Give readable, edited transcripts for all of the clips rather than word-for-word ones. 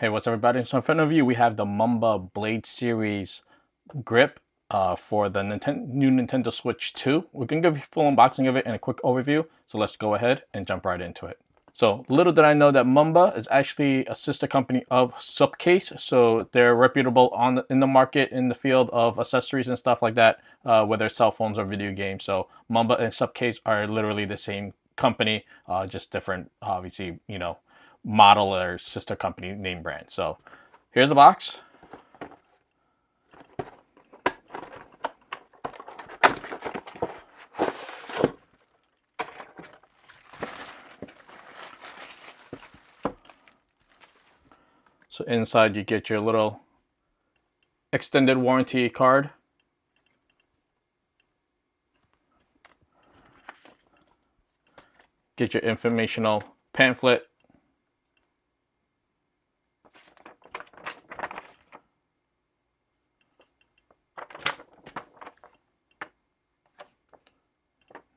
Hey, what's up, everybody? So in front of you, we have the Mumba Blade Series grip for the new Nintendo Switch 2. We're going to give you a full unboxing of it and a quick overview. So let's go ahead and jump right into it. So little did I know that Mumba is actually a sister company of Supcase. So they're reputable in the market in the field of accessories and stuff like that, whether it's cell phones or video games. So Mumba and Supcase are literally the same company, just different, obviously, model or sister company name brand. So here's the box. So inside you get your little extended warranty card. Get your informational pamphlet.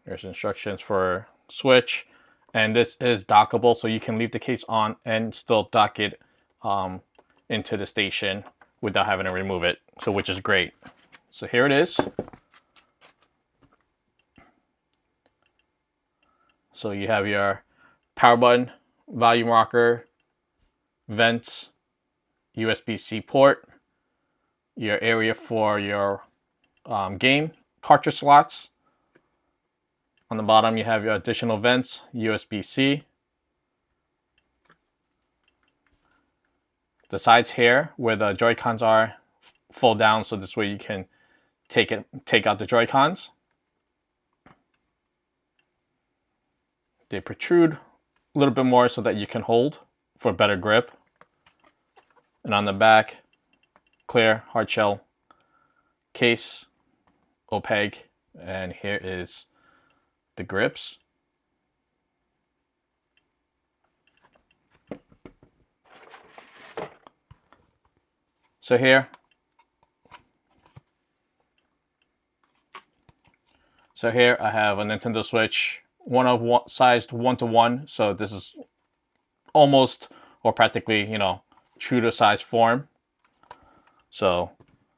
There's instructions for switch, and this is dockable, so you can leave the case on and still dock it into the station without having to remove it, so which is great. So here it is. So you have your power button, volume rocker, vents, USB-C port, your area for your game cartridge slots. On the bottom, you have your additional vents, USB-C. The sides here, where the Joy-Cons are, fold down, so this way you can take out the Joy-Cons. They protrude a little bit more so that you can hold for better grip. And on the back, clear hard shell case, opaque, and here is the grips. So here I have a Nintendo Switch, sized 1:1. So this is almost or practically, true to size form. So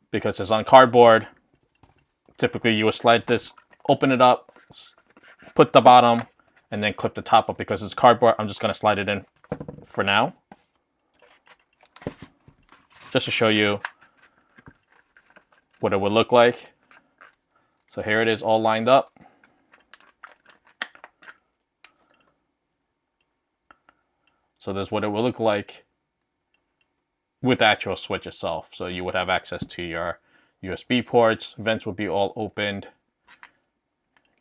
because it's on cardboard, typically you would slide this, open it up, put the bottom, and then clip the top up. Because it's cardboard, I'm just going to slide it in for now, just to show you what it would look like. So here it is, all lined up. So this is what it will look like with the actual Switch itself. So you would have access to your USB ports, vents would be all opened,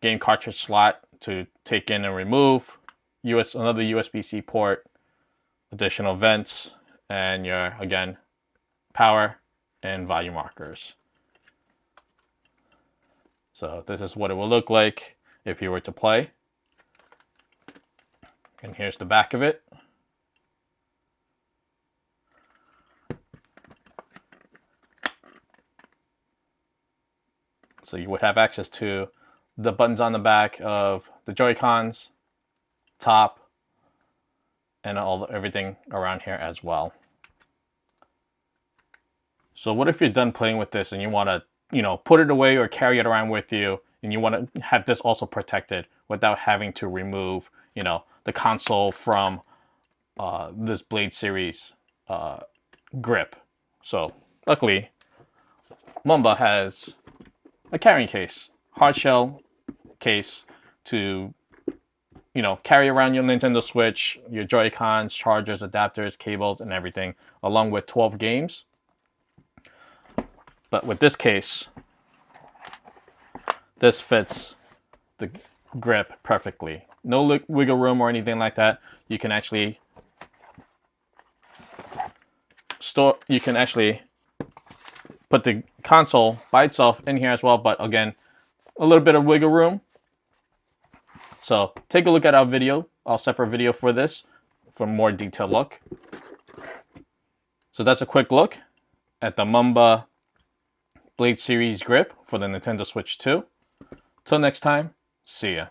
game cartridge slot to take in and remove, another USB-C port, additional vents, and your, again, power and volume markers. So this is what it will look like if you were to play. And here's the back of it. So you would have access to the buttons on the back of the Joy-Cons, top, and everything around here as well. So what if you're done playing with this and you want to, put it away or carry it around with you, and you want to have this also protected without having to remove, the console from this Blade Series grip. So luckily, Mumba has a carrying case, hard shell case to, carry around your Nintendo Switch, your Joy-Cons, chargers, adapters, cables, and everything, along with 12 games. But with this case, this fits the grip perfectly. No wiggle room or anything like that. You can actually put the console by itself in here as well, but again, a little bit of wiggle room. So take a look at our video, our separate video for this, for a more detailed look. So that's a quick look at the Mumba Blade Series grip for the Nintendo Switch 2. Till next time, see ya.